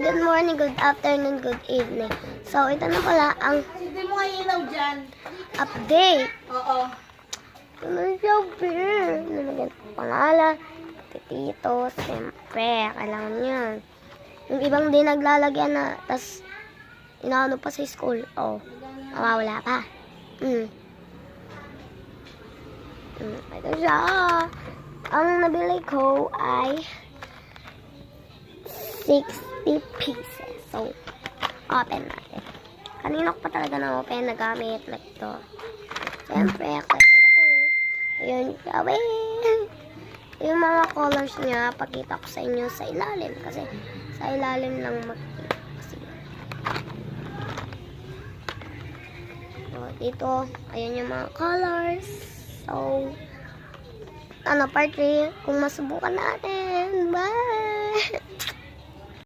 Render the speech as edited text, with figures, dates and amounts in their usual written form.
good morning, good afternoon, good evening. So, ito na pala ang Hindi mo nga ilaw dyan. update. Oo. Ito na siya, nalagyan ng pangalan, titito, siyempre, kailangan yan. Yung ibang di naglalagyan na, tas inaano pa sa school. Oh, mawawala pa. Ito siya. Ang nabili ko ay 60 pieces. So, open natin. Kanina ko pa talaga na-open na gamit. Like ito. Siyempre, excited ako. Ayun, gawin. Yung mga colors niya, pakita ko sa inyo sa ilalim. Kasi sa ilalim lang makikita. Kasi, so, dito, ayun yung mga colors. So, part 3, kung masubukan natin. Bye!